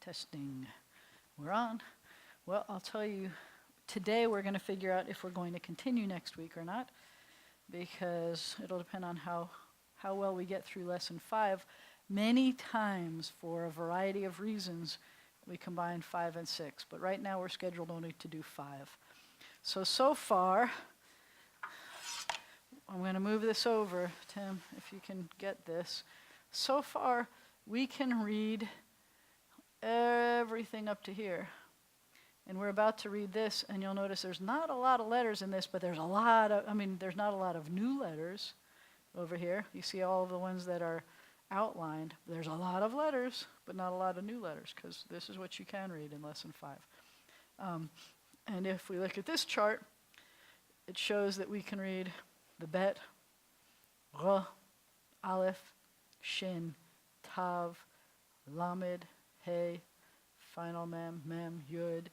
Testing. We're on. Well, I'll tell you, today we're going to figure out if we're going to continue next week or not, because it'll depend on how well we get through lesson 5. Many times, for a variety of reasons, we combine 5 and 6, but right now we're scheduled only to do 5. So far, I'm going to move this over, Tim, if you can get this. So far, we can read everything up to here. And we're about to read this, and you'll notice there's not a lot of letters in this, but there's there's not a lot of new letters over here. You see all of the ones that are outlined. There's a lot of letters, but not a lot of new letters, because this is what you can read in lesson 5. And if we look at this chart, it shows that we can read the bet, r, aleph, shin, tav, lamed, hey, final mem, yud,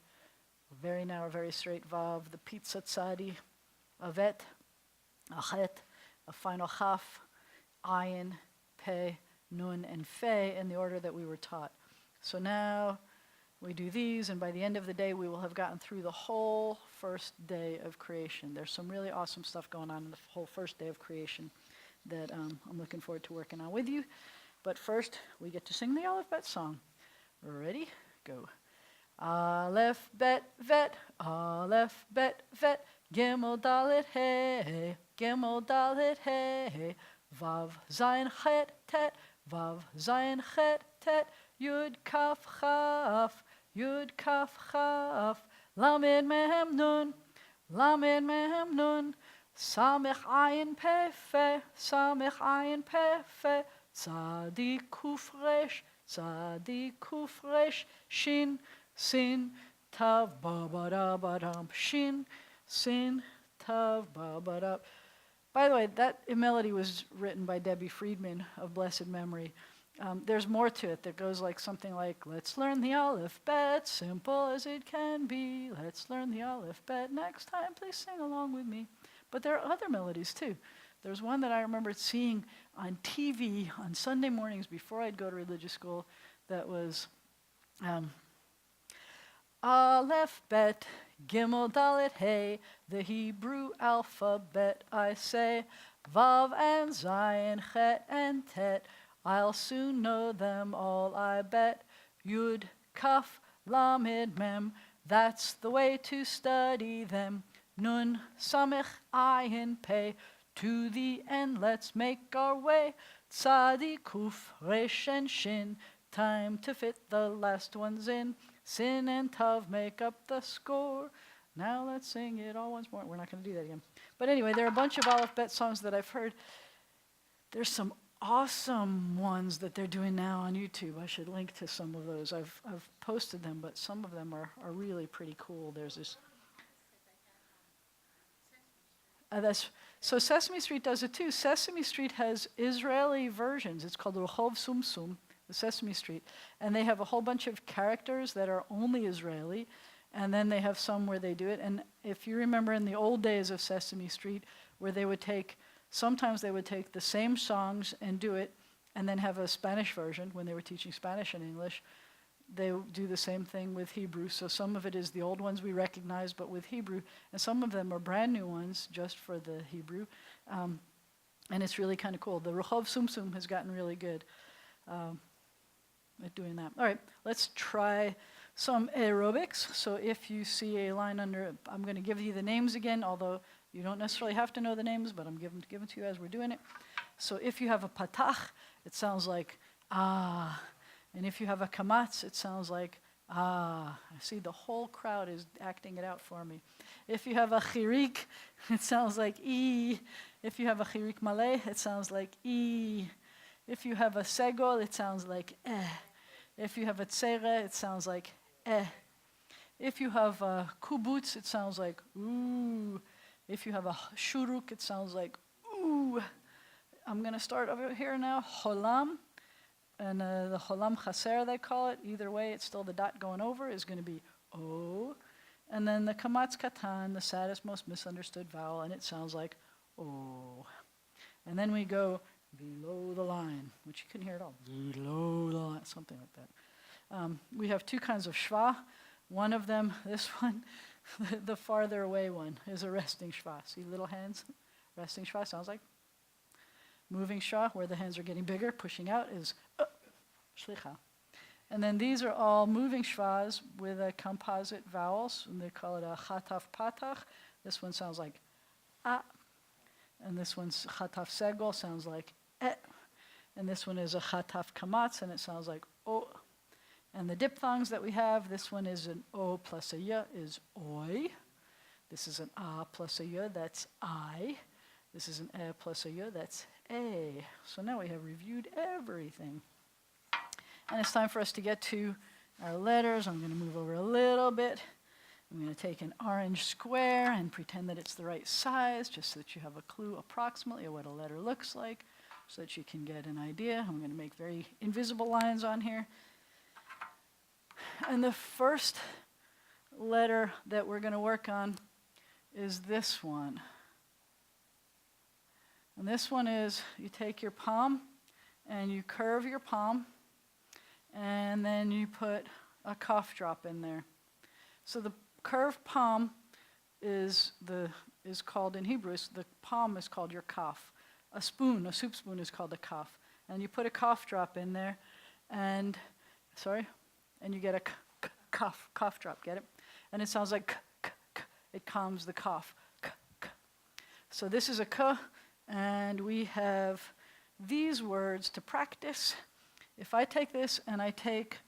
very narrow, very straight vav, the pizza tzadi, avet, achet, a final chaf, ayin, pe, nun, and fe in the order that we were taught. So now we do these, and by the end of the day, we will have gotten through the whole first day of creation. There's some really awesome stuff going on in the whole first day of creation that I'm looking forward to working on with you. But first, we get to sing the Aleph Bet song. Ready? Go. Aleph Bet Vet, Aleph Bet Vet, Gimel Dalet Hey, Gimel Dalet Hey, Vav Zayin Chet Tet, Vav Zayin Chet Tet, Yud Kaf Chaf, Yud Kaf Chaf, Lamed Mem Nun, Lamed Mem Nun, Samech Ayin Pe Fe, Samech Ayin Pe Fe, Tzadi Kuf Resh, Tzadi Kuf Resh, Shin, Sin, Tav, Ba Ba Da Ba Dam, Shin, Sin, Tav, Ba Ba Da. By the way, that melody was written by Debbie Friedman of blessed memory. There's more to it that goes like something like, let's learn the Aleph Bet, simple as it can be. Let's learn the Aleph Bet. Next time, please sing along with me. But there are other melodies too. There's one that I remember seeing on TV on Sunday mornings before I'd go to religious school that was Aleph Bet, Gimel Dalet Hey, the Hebrew alphabet I say, Vav and Zayin, Chet and Tet, I'll soon know them all, I bet. Yud, Kaf, Lamed, Mem, that's the way to study them. Nun, Samech, Ayin, Pei, to the end let's make our way. Tzadi, Kuf, Resh, and Shin, time to fit the last ones in. Sin and Tav make up the score. Now let's sing it all once more. We're not going to do that again. But anyway, there are a bunch of Aleph Bet songs that I've heard. There's some awesome ones that they're doing now on YouTube. I should link to some of those. I've posted them, but some of them are really pretty cool. There's this. So Sesame Street does it too. Sesame Street has Israeli versions. It's called Rehov Sum Sum, the Sesame Street. And they have a whole bunch of characters that are only Israeli. And then they have some where they do it. And if you remember in the old days of Sesame Street, where sometimes they would take the same songs and do it, and then have a Spanish version when they were teaching Spanish and English. They do the same thing with Hebrew. So some of it is the old ones we recognize, but with Hebrew. And some of them are brand new ones just for the Hebrew. And it's really kind of cool. The Rehov Sum Sum has gotten really good at doing that. All right, let's try some aerobics. So if you see a line under, I'm going to give you the names again, although you don't necessarily have to know the names, but I'm giving to you as we're doing it. So if you have a patach, it sounds like ah. And if you have a kamatz, it sounds like ah. I see the whole crowd is acting it out for me. If you have a chirik, it sounds like e. If you have a chirik maleh, it sounds like e. If you have a segol, it sounds like eh. If you have a tzere, it sounds like eh. If you have a kubutz, it sounds like ooh. If you have a shuruk, it sounds like ooh. I'm going to start over here now. Cholam, and the cholam chaser they call it. Either way, it's still the dot going over is going to be o. And then the kamatz katan, the saddest, most misunderstood vowel, and it sounds like o. And then we go below the line, which you couldn't hear at all. Below the line, something like that. We have two kinds of shva. One of them, this one, the farther away one, is a resting shva. See little hands? Resting shva sounds like. Moving shva, where the hands are getting bigger, pushing out, is shlicha. And then these are all moving shvas with a composite vowels, and they call it a chataf patach. This one sounds like a, and this one's chataf segol, sounds like e, and this one is a chataf kamatz, and it sounds like o. And the diphthongs that we have, this one is an o plus a y, is oi. This is an a plus a y, that's I. This is an e plus a y, that's a. So now we have reviewed everything. And it's time for us to get to our letters. I'm going to move over a little bit. I'm going to take an orange square and pretend that it's the right size, just so that you have a clue approximately of what a letter looks like, so that you can get an idea. I'm going to make very invisible lines on here. And the first letter that we're going to work on is this one. And this one is, you take your palm and you curve your palm, and then you put a cough drop in there. So the curved palm is called in Hebrew, the palm is called your kaf. A spoon, a soup spoon, is called a kaf. And you put a cough drop in there, and you get a cough drop, get it? And it sounds like it calms the cough. So this is a k, and we have these words to practice. If I take this and I take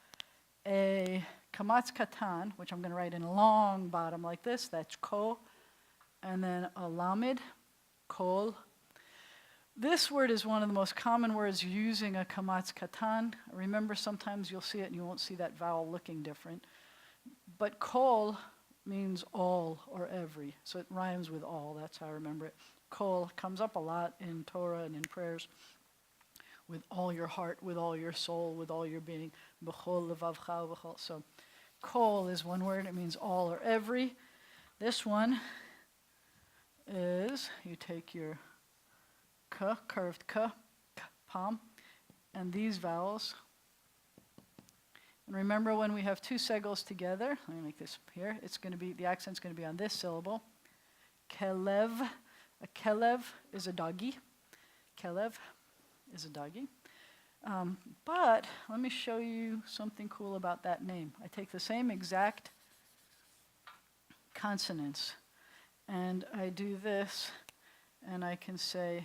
a kamatz katan, which I'm going to write in a long bottom like this, that's ko, and then a lamed, kol. This word is one of the most common words using a kamatz katan. Remember, sometimes you'll see it and you won't see that vowel looking different. But kol means all or every, so it rhymes with all. That's how I remember it. Kol comes up a lot in Torah and in prayers. With all your heart, with all your soul, with all your being. B'chol levavcha v'chol. So kol is one word. It means all or every. This one is, you take your k, curved k, palm, and these vowels. And remember, when we have two segals together, let me make this here, it's going to be, the accent's going to be on this syllable. Kelev. A kelev is a doggy. Kelev is a doggy. But let me show you something cool about that name. I take the same exact consonants, and I do this, and I can say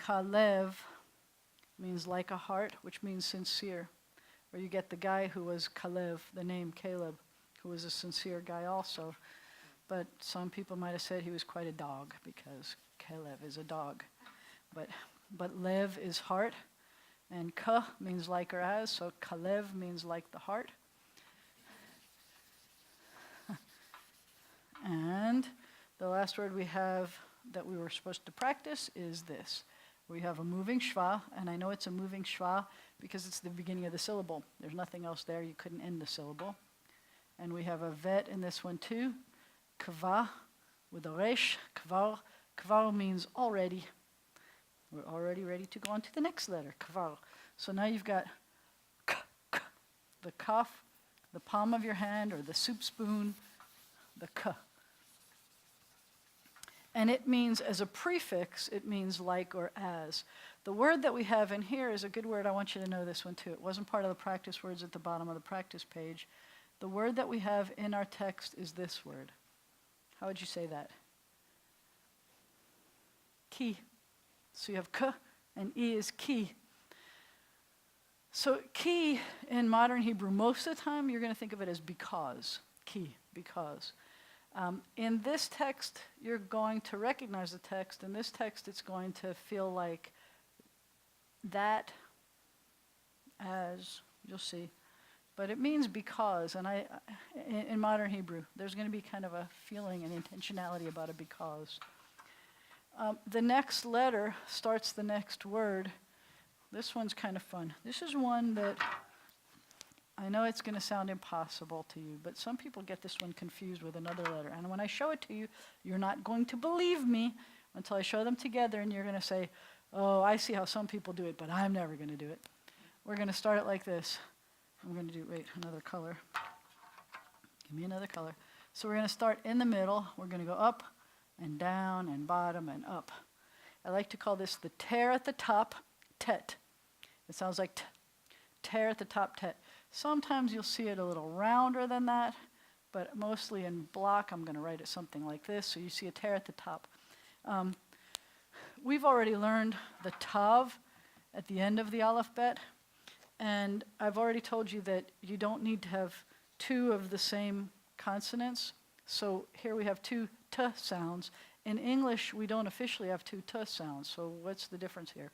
Kalev means like a heart, which means sincere. Or you get the guy who was Kalev, the name Caleb, who was a sincere guy also. But some people might have said he was quite a dog, because Kalev is a dog. But lev is heart, and ka means like or as, so kalev means like the heart. And the last word we have that we were supposed to practice is this. We have a moving shva, and I know it's a moving shva because it's the beginning of the syllable. There's nothing else there. You couldn't end the syllable. And we have a vet in this one too. Kva with a resh. Kvar. Kvar means already. We're already ready to go on to the next letter, kvar. So now you've got k, the kaf, the palm of your hand, or the soup spoon, the k. And it means, as a prefix, it means like or as. The word that we have in here is a good word. I want you to know this one too. It wasn't part of the practice words at the bottom of the practice page. The word that we have in our text is this word. How would you say that? Ki. So you have k, and e is ki. So ki in modern Hebrew, most of the time you're going to think of it as because. Ki, because. In this text, you're going to recognize the text. In this text, it's going to feel like that, as, you'll see. But it means because, and in modern Hebrew, there's going to be kind of a feeling and intentionality about a because. The next letter starts the next word. This one's kind of fun. This is one that I know it's going to sound impossible to you, but some people get this one confused with another letter. And when I show it to you, you're not going to believe me until I show them together, and you're going to say, oh, I see how some people do it, but I'm never going to do it. We're going to start it like this. I'm going to do, another color. Give me another color. So we're going to start in the middle. We're going to go up and down and bottom and up. I like to call this the tear at the top, tet. It sounds like tear at the top, tet. Sometimes you'll see it a little rounder than that, but mostly in block, I'm going to write it something like this. So you see a tear at the top. We've already learned the tav at the end of the alphabet, and I've already told you that you don't need to have two of the same consonants. So here we have two t sounds. In English, we don't officially have two t sounds. So what's the difference here?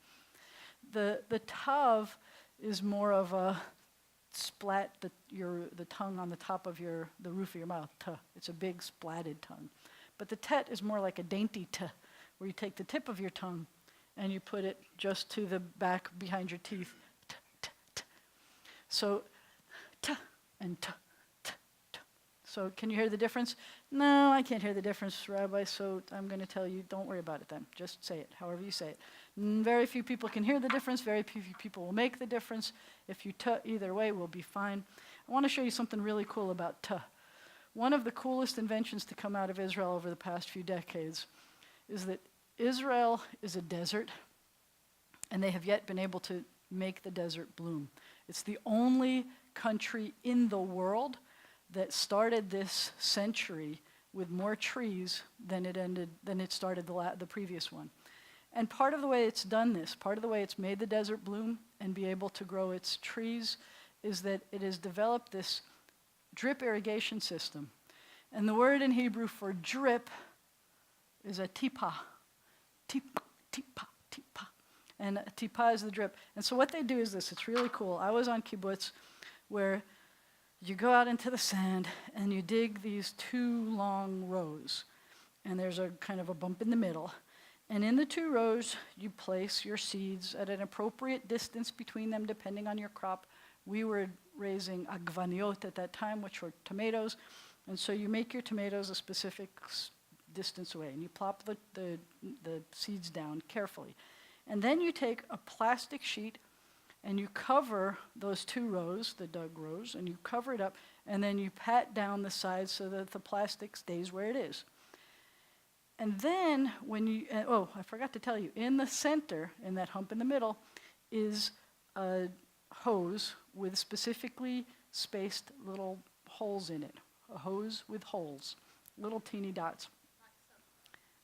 The tav is more of a splat the tongue on the top of the roof of your mouth. T. It's a big splatted tongue. But the tet is more like a dainty t, where you take the tip of your tongue and you put it just to the back behind your teeth. T, t, t. So t and t, t, t. So can you hear the difference? No, I can't hear the difference, Rabbi, so I'm going to tell you, don't worry about it then. Just say it, however you say it. Very few people can hear the difference. Very few people will make the difference. If you t either way, we'll be fine. I want to show you something really cool about t. One of the coolest inventions to come out of Israel over the past few decades is that Israel is a desert, and they have yet been able to make the desert bloom. It's the only country in the world that started this century with more trees than it started the previous one. And part of the way it's done this, part of the way it's made the desert bloom and be able to grow its trees, is that it has developed this drip irrigation system. And the word in Hebrew for drip is a tipa. Tipa, tipa, tipa. And tipa is the drip. And so what they do is this. It's really cool. I was on kibbutz where you go out into the sand and you dig these two long rows. And there's a kind of a bump in the middle. And in the two rows, you place your seeds at an appropriate distance between them, depending on your crop. We were raising agvaniot at that time, which were tomatoes. And so you make your tomatoes a specific distance away, and you plop the seeds down carefully. And then you take a plastic sheet, and you cover those two rows, the dug rows, and you cover it up, and then you pat down the sides so that the plastic stays where it is. And then when you, I forgot to tell you, in the center, in that hump in the middle, is a hose with specifically spaced little holes in it. A hose with holes, little teeny dots.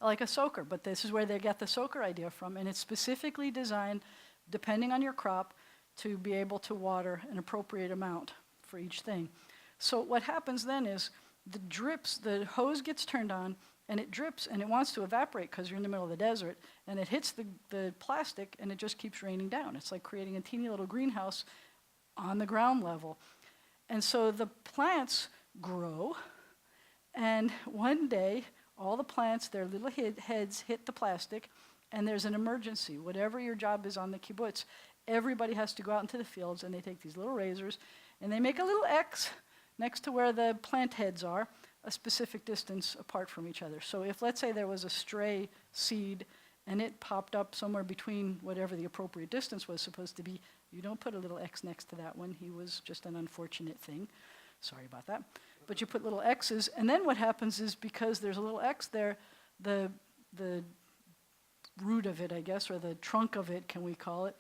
Like a soaker, but this is where they get the soaker idea from, and it's specifically designed, depending on your crop, to be able to water an appropriate amount for each thing. So what happens then is the hose gets turned on, and it drips, and it wants to evaporate because you're in the middle of the desert, and it hits the plastic, and it just keeps raining down. It's like creating a teeny little greenhouse on the ground level. And so the plants grow, and one day, all the plants, their little heads hit the plastic, and there's an emergency. Whatever your job is on the kibbutz, everybody has to go out into the fields, and they take these little razors, and they make a little X next to where the plant heads are, a specific distance apart from each other. So if, let's say, there was a stray seed, and it popped up somewhere between whatever the appropriate distance was supposed to be, you don't put a little X next to that one. He was just an unfortunate thing. Sorry about that. But you put little X's, and then what happens is, because there's a little X there, the root of it, I guess, or the trunk of it, can we call it,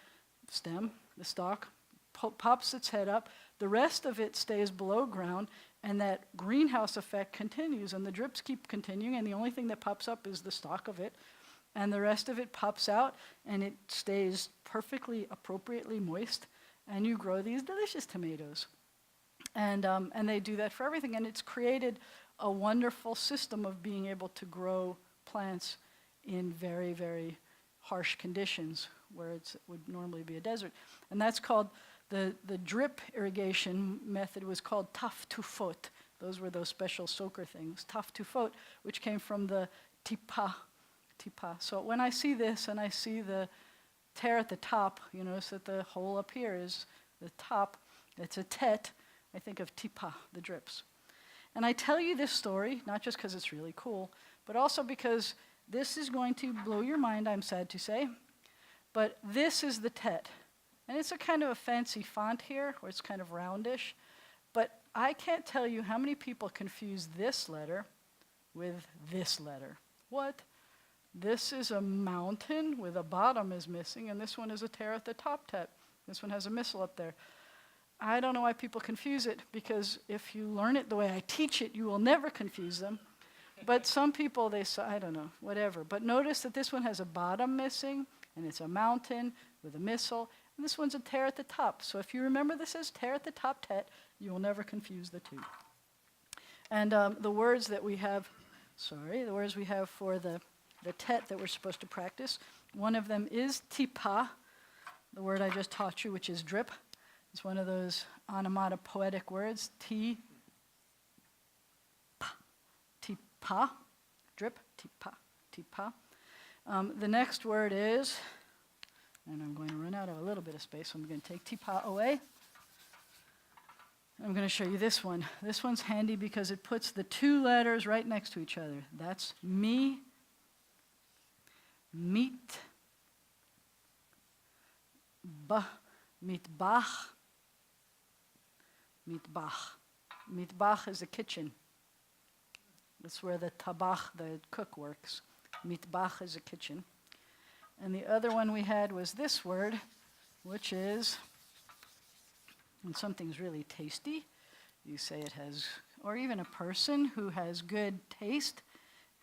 stem, the stalk, pops its head up. The rest of it stays below ground, and that greenhouse effect continues, and the drips keep continuing, and the only thing that pops up is the stalk of it, and the rest of it pops out, and it stays perfectly, appropriately moist, and you grow these delicious tomatoes. And they do that for everything, and it's created a wonderful system of being able to grow plants in very, very harsh conditions where it would normally be a desert. And that's called, the drip irrigation method was called taftufot. Those were those special soaker things. Taftufot, which came from the tipa. So when I see this and I see the tear at the top, you notice that the hole up here is the top. It's a tet. I think of tipa, the drips. And I tell you this story, not just because it's really cool, but also because this is going to blow your mind, I'm sad to say. But this is the tet. And it's a kind of a fancy font here, where it's kind of roundish. But I can't tell you how many people confuse this letter with this letter. What? This is a mountain with a bottom is missing, and this one is a tear at the top tet. This one has a missile up there. I don't know why people confuse it, because if you learn it the way I teach it, you will never confuse them. But some people, they say, I don't know, whatever. But notice that this one has a bottom missing, and it's a mountain with a missile, and this one's a tear at the top. So if you remember this as tear at the top tet, you will never confuse the two. And the words that we have, the words we have for the tet that we're supposed to practice, one of them is tipa, the word I just taught you, which is drip. It's one of those onomatopoetic words, tipa, drip, tipa. The next word is, and I'm going to run out of a little bit of space, so I'm going to take tipa away. I'm going to show you this one. This one's handy because it puts the two letters right next to each other. That's mi, meat, ba, mitbach, mitbach. Mitbach is the kitchen. That's where the tabach, the cook, works. Mitbach is a kitchen. And the other one we had was this word, which is, when something's really tasty, you say it has, or even a person who has good taste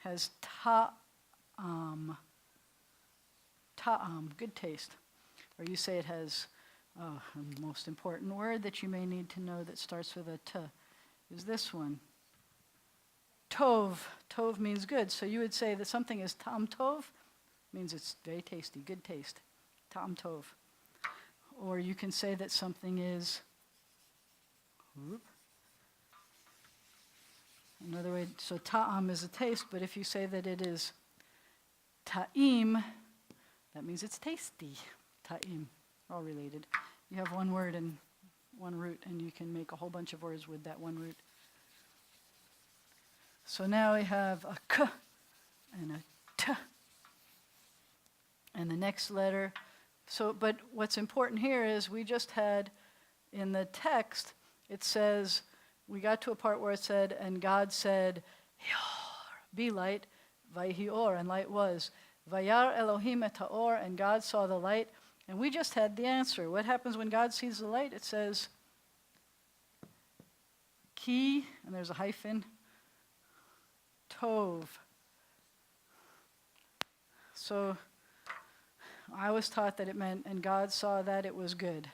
has ta'am, good taste. Or you say it has, the most important word that you may need to know that starts with a t is this one. Tov. Tov means good. So you would say that something is ta'am tov, means it's very tasty, good taste. Ta'am tov. Or you can say that something is, another way, so ta'am is a taste, but if you say that it is ta'im, that means it's tasty. Ta'im, all related. You have one word and one root, and you can make a whole bunch of words with that one root. So now we have a k and a t. And the next letter, but what's important here is we just had, in the text, it says, we got to a part where it said, and God said, be light, vayhi or, and light was. Vayar Elohim et ha'or, and God saw the light. And we just had the answer. What happens when God sees the light? It says, ki, and there's a hyphen, tov. So I was taught that it meant, and God saw that it was good.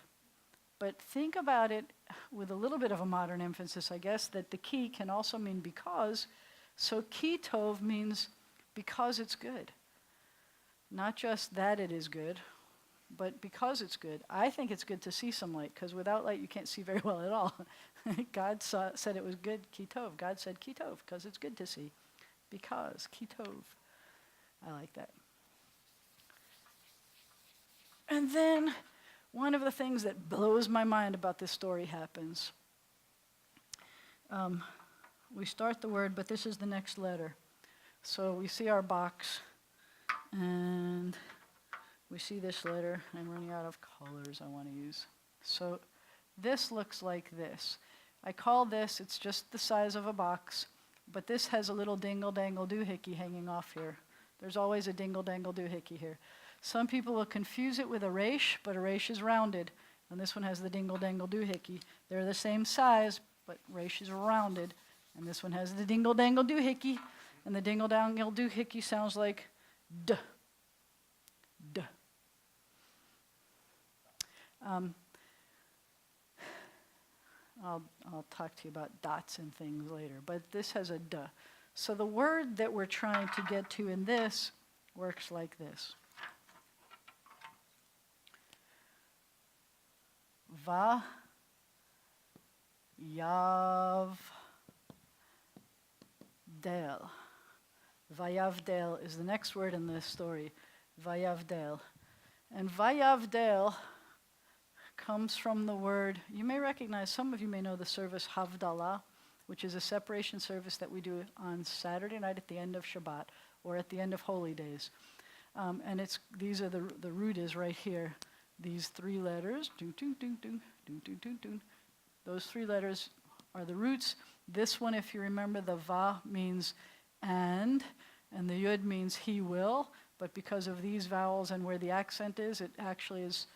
But think about it with a little bit of a modern emphasis, I guess, that the ki can also mean because. So ki tov means because it's good. Not just that it is good, but because it's good. I think it's good to see some light, because without light you can't see very well at all. God said it was good, ki tov. God said ki tov, because it's good to see. Because, ki tov. I like that. And then one of the things that blows my mind about this story happens. We start the word, but this is the next letter. So we see our box, and we see this letter. I'm running out of colors I want to use. So this looks like this. I call this, it's just the size of a box, but this has a little dingle-dangle doohickey hanging off here. There's always a dingle-dangle doohickey here. Some people will confuse it with a resh, but a resh is rounded, and this one has the dingle-dangle doohickey. They're the same size, but resh is rounded, and this one has the dingle-dangle doohickey, and the dingle-dangle doohickey sounds like d. D. I'll talk to you about dots and things later, but this has a d. So the word that we're trying to get to in this works like this. Va yav del. Vayavdel is the next word in this story. Vayavdel. And Vayavdel comes from the word, you may recognize, some of you may know the service Havdalah, which is a separation service that we do on Saturday night at the end of Shabbat or at the end of Holy Days. And these are the root is right here. these three letters, doo, doo, doo, doo, doo, doo, doo, doo, those three letters are the roots. This one, if you remember, the va means and the yud means he will, but because of these vowels and where the accent is, it actually is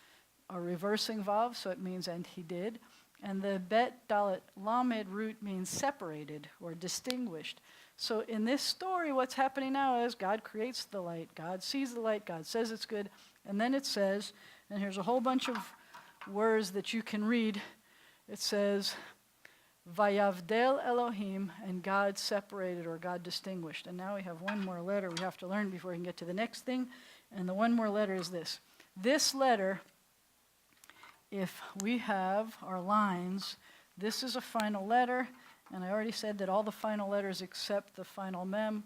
a reversing vav, so it means and he did. And the bet dalet lamed root means separated or distinguished. So in this story, what's happening now is God creates the light, God sees the light, God says it's good, and then it says, and here's a whole bunch of words that you can read. It says, Vayavdel Elohim, and God separated or God distinguished. And now we have one more letter we have to learn before we can get to the next thing. And the one more letter is this. This letter, if we have our lines, this is a final letter. And I already said that all the final letters except the final mem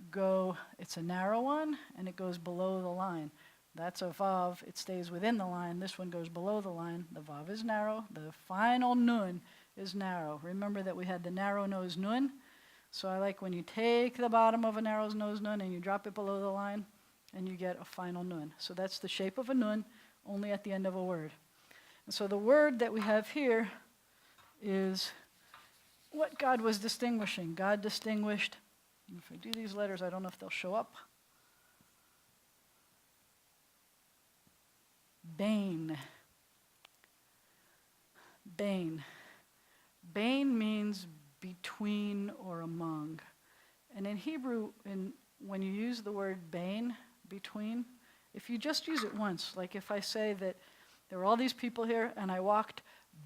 go, it's a narrow one, and it goes below the line. That's a vav, it stays within the line. This one goes below the line. The vav is narrow. The final nun is narrow. Remember that we had the narrow nose nun? So I like when you take the bottom of a narrow nose nun and you drop it below the line, and you get a final nun. So that's the shape of a nun, only at the end of a word. And so the word that we have here is what God was distinguishing. God distinguished, if I do these letters, I don't know if they'll show up. Bain. Bain. Bain means between or among. And in Hebrew, when you use the word bain, between, if you just use it once, like if I say that there were all these people here and I walked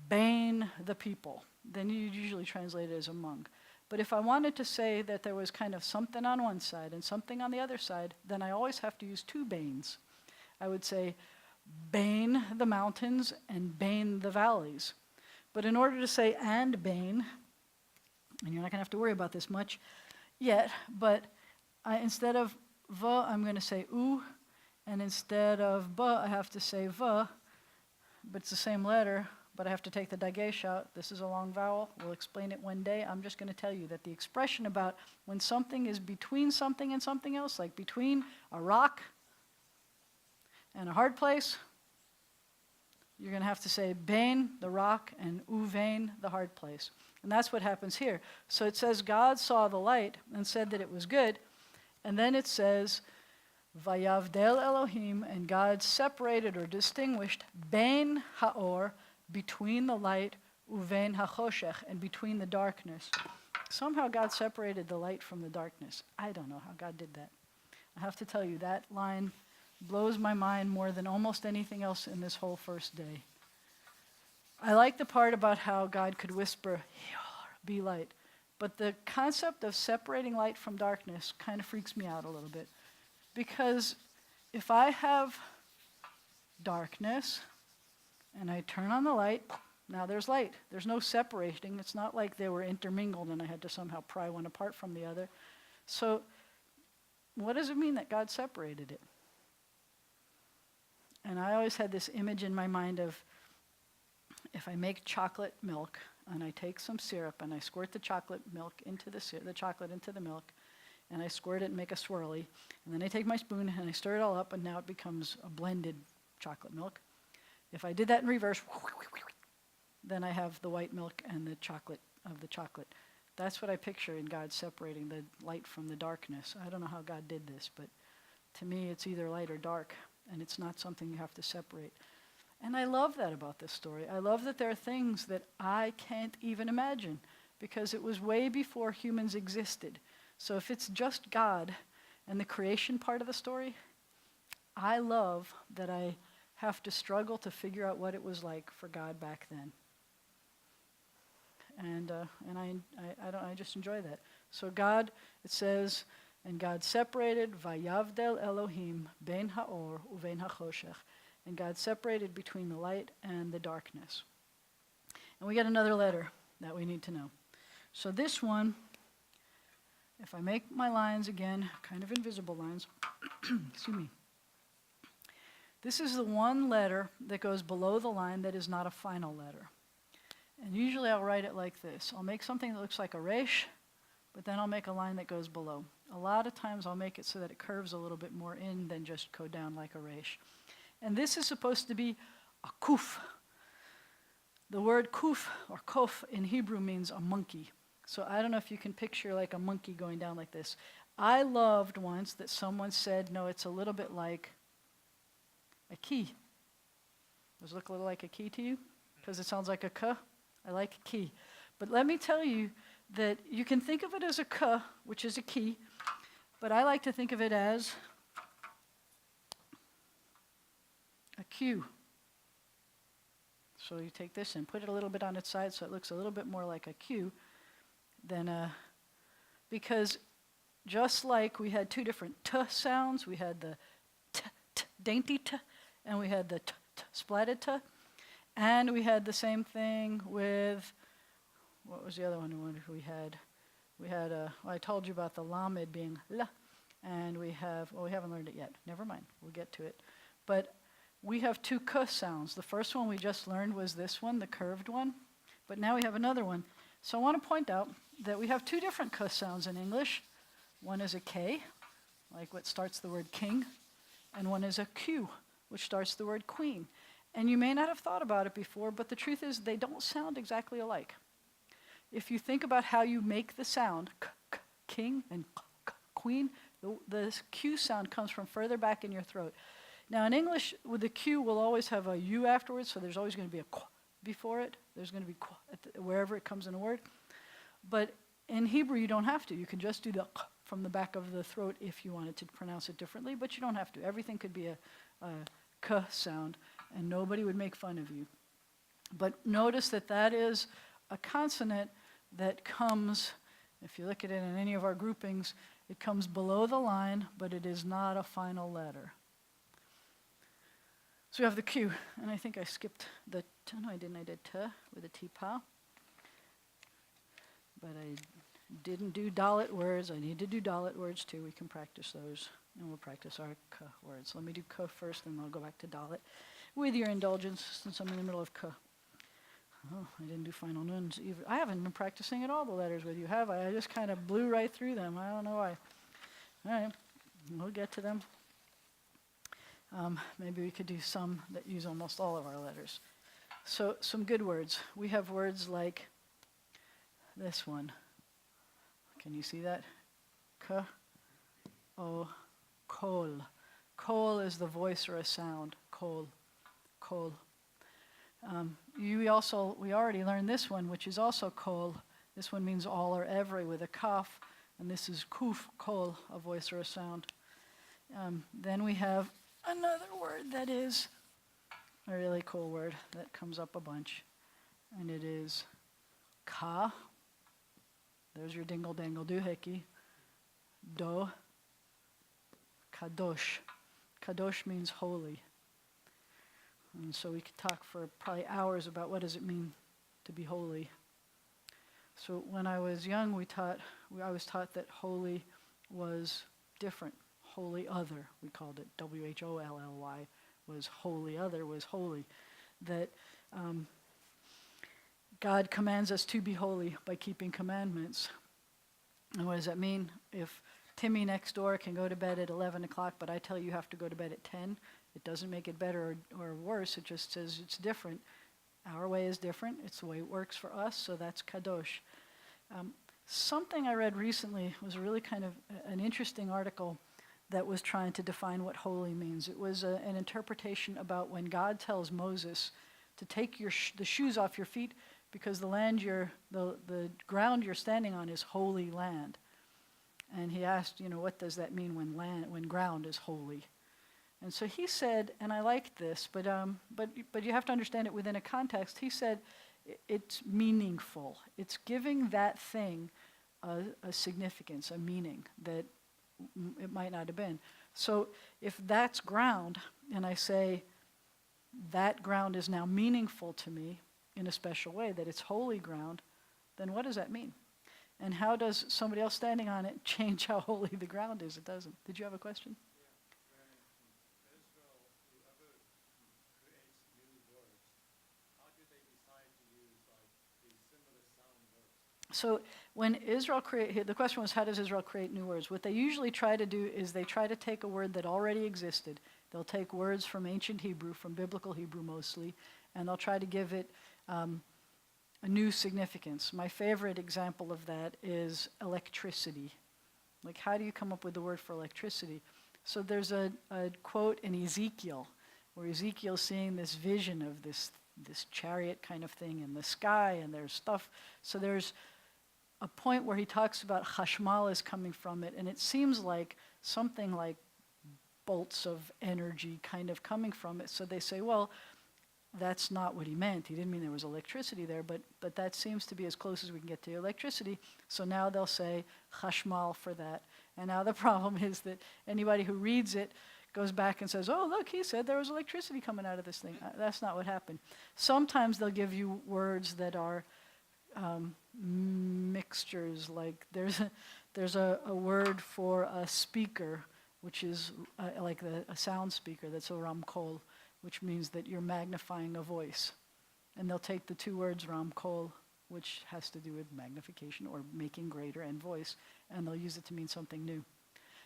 bain the people, then you usually translate it as among. But if I wanted to say that there was kind of something on one side and something on the other side, then I always have to use two bains. I would say bain the mountains and bain the valleys. But in order to say and bain, and you're not going to have to worry about this much yet, but instead of va, I'm going to say u, and instead of ba, I have to say va, but it's the same letter, but I have to take the dagesh out. This is a long vowel. We'll explain it one day. I'm just going to tell you that the expression about when something is between something and something else, like between a rock and a hard place, you're going to have to say bain, the rock, and uvain, the hard place. And that's what happens here. So it says God saw the light and said that it was good. And then it says, Vayavdel Elohim, and God separated or distinguished bain haor, between the light, uvein hachoshech, and between the darkness. Somehow God separated the light from the darkness. I don't know how God did that. I have to tell you, that line blows my mind more than almost anything else in this whole first day. I like the part about how God could whisper, be light. But the concept of separating light from darkness kind of freaks me out a little bit. Because if I have darkness and I turn on the light, now there's light. There's no separating. It's not like they were intermingled and I had to somehow pry one apart from the other. So what does it mean that God separated it? And I always had this image in my mind of if I make chocolate milk and I take some syrup and I squirt the chocolate milk into the chocolate into the milk, and I squirt it and make a swirly, and then I take my spoon and I stir it all up, and now it becomes a blended chocolate milk. If I did that in reverse, then I have the white milk and the chocolate of the chocolate. That's what I picture in God separating the light from the darkness. I don't know how God did this, but to me it's either light or dark, and it's not something you have to separate. And I love that about this story. I love that there are things that I can't even imagine, because it was way before humans existed. So if it's just God and the creation part of the story, I love that I have to struggle to figure out what it was like for God back then. And I just enjoy that. So God, it says, and God separated, Vayavdel Elohim ben haor uvein hachoshech, and God separated between the light and the darkness. And we get another letter that we need to know. So this one, if I make my lines again, kind of invisible lines, excuse me. This is the one letter that goes below the line that is not a final letter. And usually I'll write it like this. I'll make something that looks like a resh, but then I'll make a line that goes below. A lot of times I'll make it so that it curves a little bit more in than just go down like a resh. And this is supposed to be a kuf. The word kuf or kof in Hebrew means a monkey. So I don't know if you can picture like a monkey going down like this. I loved once that someone said, no, it's a little bit like a key. Does it look a little like a key to you? Because it sounds like a k. I like key. But let me tell you that you can think of it as a k, which is a key, but I like to think of it as a Q. So you take this and put it a little bit on its side so it looks a little bit more like a Q than because just like we had two different t sounds, we had the t, dainty t, and we had the t, splatted t, and we had the same thing with, what was the other one we had? We had, well, I told you about the lamed being la, and we haven't learned it yet. Never mind, we'll get to it. But we have two k sounds. The first one we just learned was this one, the curved one, but now we have another one. So I want to point out that we have two different k sounds in English. One is a K, like what starts the word king, and one is a Q, which starts the word queen. And you may not have thought about it before, but the truth is they don't sound exactly alike. If you think about how you make the sound, k, k, king, and k, k, queen, the Q sound comes from further back in your throat. Now in English, with the Q, we'll always have a U afterwards, so there's always going to be a qu before it. There's going to be qu wherever it comes in a word. But in Hebrew, you don't have to. You can just do the k from the back of the throat if you wanted to pronounce it differently, but you don't have to. Everything could be a k sound, and nobody would make fun of you. But notice that that is a consonant that comes, if you look at it in any of our groupings, it comes below the line, but it is not a final letter. So we have the Q, and I think I skipped the t. No, I didn't. I did t with a t-pa. But I didn't do dalet words. I need to do dalet words too. We can practice those, and we'll practice our k words. Let me do k first, then I'll go back to dalet. With your indulgence, since I'm in the middle of k. Oh, I didn't do final nuns either. I haven't been practicing at all the letters with you, have I? I just kind of blew right through them. I don't know why. All right, we'll get to them. Maybe we could do some that use almost all of our letters. So some good words. We have words like this one. Can you see that? K, O, kol. Kol is the voice or a sound. Kol, kol. We already learned this one, which is also kol. This one means all or every with a kaf, and this is kuf, kol, a voice or a sound. Then we have another word that is a really cool word that comes up a bunch, and it is ka. There's your dingle dangle doohickey. Do, kadosh. Kadosh means holy. And so we could talk for probably hours about what does it mean to be holy. So when I was young, I was taught that holy was different. Holy other, we called it. W-H-O-L-L-Y was holy other, was holy. That God commands us to be holy by keeping commandments. And what does that mean? If Timmy next door can go to bed at 11 o'clock, but I tell you have to go to bed at 10, it doesn't make it better or worse. It just says it's different. Our way is different. It's the way it works for us, so that's kadosh. Something I read recently was a really kind of an interesting article that was trying to define what holy means. It was an interpretation about when God tells Moses to take the shoes off your feet because the ground you're standing on is holy land. And he asked, what does that mean when ground is holy? And so he said, and I liked this, but you have to understand it within a context. He said it's meaningful. It's giving that thing a significance, a meaning that it might not have been. So if that's ground, and I say that ground is now meaningful to me in a special way, that it's holy ground, then what does that mean? And how does somebody else standing on it change how holy the ground is? It doesn't. Did you have a question? So when Israel the question was, how does Israel create new words? What they usually try to do is they try to take a word that already existed, They'll take words from ancient Hebrew, from biblical Hebrew mostly, and they'll try to give it a new significance. My favorite example of that is electricity. Like, how do you come up with the word for electricity? So there's a quote in Ezekiel, where Ezekiel's seeing this vision of this chariot kind of thing in the sky, and there's stuff. So there's a point where he talks about chashmal is coming from it, and it seems like something like bolts of energy kind of coming from it. So they say, well, that's not what he meant. He didn't mean there was electricity there, but that seems to be as close as we can get to electricity. So now they'll say chashmal for that. And now the problem is that anybody who reads it goes back and says, oh, look, he said there was electricity coming out of this thing. That's not what happened. Sometimes they'll give you words that are mixtures. Like there's a word for a speaker, which is like a sound speaker, that's a ramkol, which means that you're magnifying a voice. And they'll take the two words ramkol, which has to do with magnification or making greater, and voice, and they'll use it to mean something new.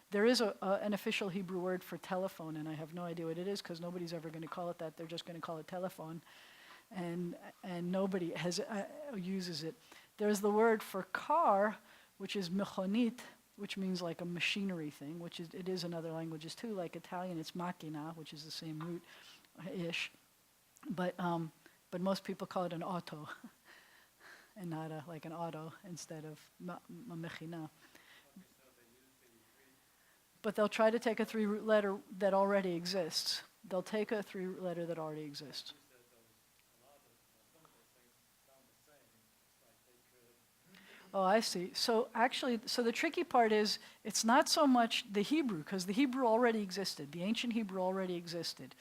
There is an official Hebrew word for telephone, and I have no idea what it is because nobody's ever going to call it that. They're just going to call it telephone, and nobody uses it. There's the word for car, which is mechonit, which means like a machinery thing, which it is in other languages too. Like Italian, it's macchina, which is the same root-ish, but most people call it an auto, and not like an auto instead of mechina. But they'll try to take a three-root letter that already exists. They'll take a three-root letter that already exists. Oh, I see. So actually, the tricky part is it's not so much the Hebrew, because the Hebrew already existed. The ancient Hebrew already existed.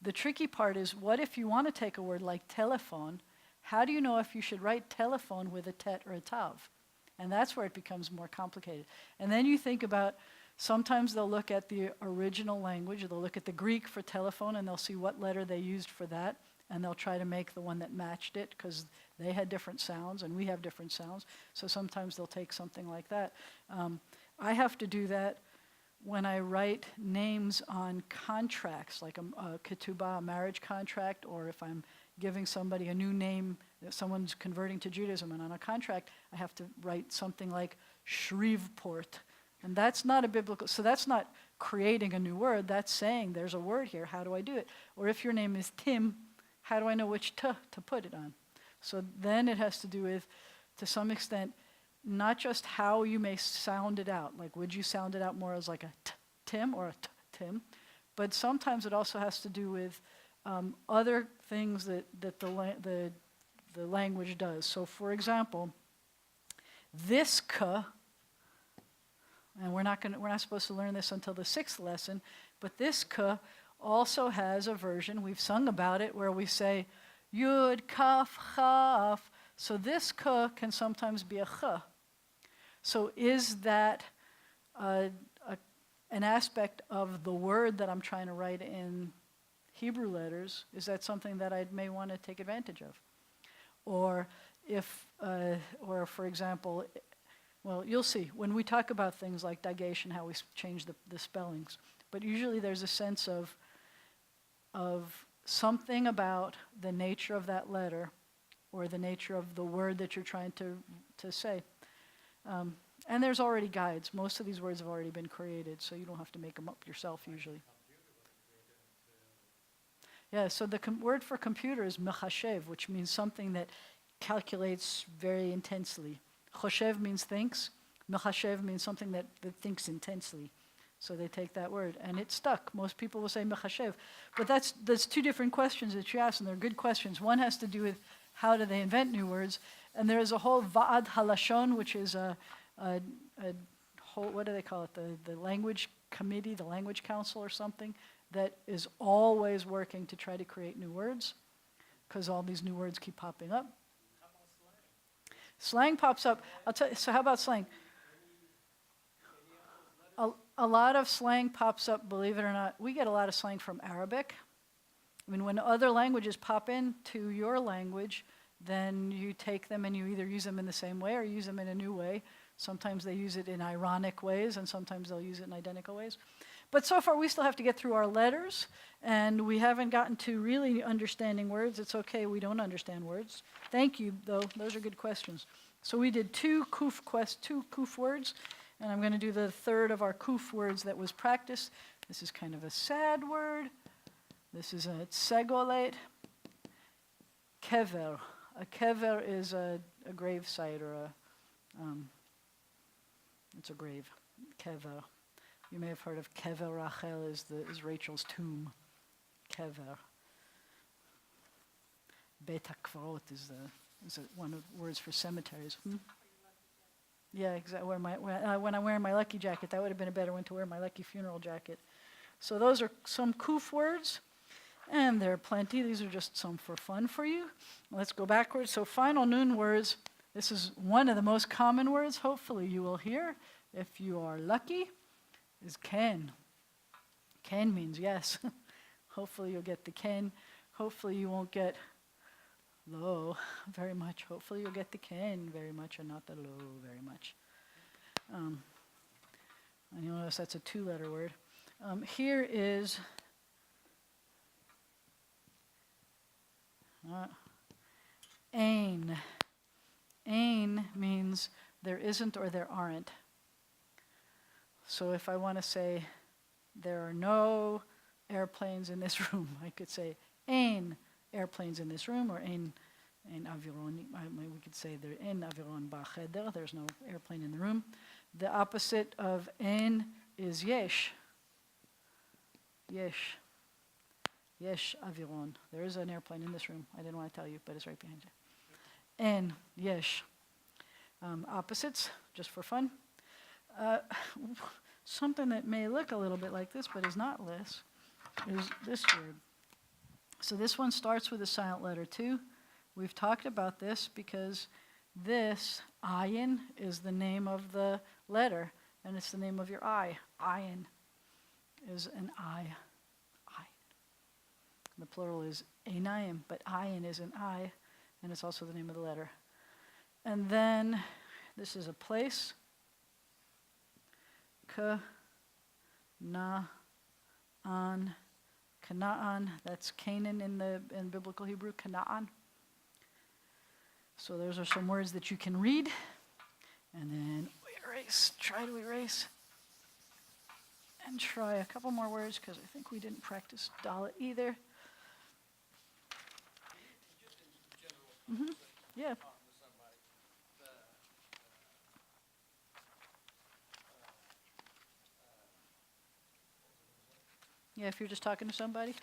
The tricky part is, what if you want to take a word like telephone? How do you know if you should write telephone with a tet or a tav? And that's where it becomes more complicated. And then you think about, sometimes they'll look at the original language, they'll look at the Greek for telephone, and they'll see what letter they used for that, and they'll try to make the one that matched it, because they had different sounds, and we have different sounds. So sometimes they'll take something like that. I have to do that when I write names on contracts, like a ketubah, a marriage contract, or if I'm giving somebody a new name, if someone's converting to Judaism, and on a contract, I have to write something like Shreveport. And that's not a biblical, so that's not creating a new word, that's saying there's a word here, how do I do it? Or if your name is Tim, how do I know which to put it on? So then it has to do with, to some extent, not just how you may sound it out, like would you sound it out more as like a Tim or a Tim, but sometimes it also has to do with other things that the language does. So for example, this ka, and we're not supposed to learn this until the 6th lesson, but this ka also has a version, we've sung about it, where we say yud, kaf, chaf. So this ka can sometimes be a ch. So is that an aspect of the word that I'm trying to write in Hebrew letters? Is that something that I may want to take advantage of? Or for example, well, you'll see, when we talk about things like digation, how we change the spellings, but usually there's a sense of something about the nature of that letter or the nature of the word that you're trying to say. And there's already guides. Most of these words have already been created, so you don't have to make them up yourself usually. Yeah, so the word for computer is mechashev, which means something that calculates very intensely. Choshev means thinks. Mechashev means something that thinks intensely. So they take that word, and it stuck. Most people will say mechashev. But that's two different questions that you ask, and they're good questions. One has to do with how do they invent new words, and there is a whole Va'ad Halashon, which is a whole, what do they call it, the language committee, the language council or something, that is always working to try to create new words, because all these new words keep popping up. Slang pops up. I'll tell you, so how about slang? A lot of slang pops up, believe it or not. We get a lot of slang from Arabic. I mean, when other languages pop into your language, then you take them and you either use them in the same way or use them in a new way. Sometimes they use it in ironic ways, and sometimes they'll use it in identical ways. But so far we still have to get through our letters, and we haven't gotten to really understanding words. It's okay, we don't understand words. Thank you, though. Those are good questions. So we did two kuf words, and I'm going to do the third of our kuf words that was practiced. This is kind of a sad word. This is a tsegolet. Kever. A kever is a grave site, or it's a grave. Kever. You may have heard of Kever Rachel is Rachel's tomb. Kever. Bet HaKvarot is one of the words for cemeteries. Yeah, exactly. When I'm wearing my lucky jacket, that would have been a better one to wear, my lucky funeral jacket. So those are some kuf words, and there are plenty. These are just some for fun for you. Let's go backwards. So final nun words. This is one of the most common words, hopefully you will hear, if you are lucky, is ken. Ken means yes. Hopefully you'll get the ken. Hopefully you won't get lo very much. Hopefully you'll get the ken very much and not the lo very much. And you'll notice that's a two-letter word. Here is ein. Ein means there isn't or there aren't. So if I want to say there are no airplanes in this room, I could say ein airplanes in this room, or ein aviron. We could say there ein aviron b'cheder. There's no airplane in the room. The opposite of ein is yesh. Yesh. Yesh aviron. There is an airplane in this room. I didn't want to tell you, but it's right behind you. En, yesh. Opposites, just for fun. Something that may look a little bit like this, but is not this, is this word. So this one starts with a silent letter too. We've talked about this because this, ayin, is the name of the letter, and it's the name of your eye. Ayin is an eye. The plural is einayim, but ayin is an eye, and it's also the name of the letter. And then this is a place. Ka-na-an. Canaan, that's Canaan in biblical Hebrew, Canaan. So those are some words that you can read. And then we erase, try to erase. And try a couple more words, because I think we didn't practice Dalet either. Mm-hmm. Yeah. Yeah, if you're just talking to somebody.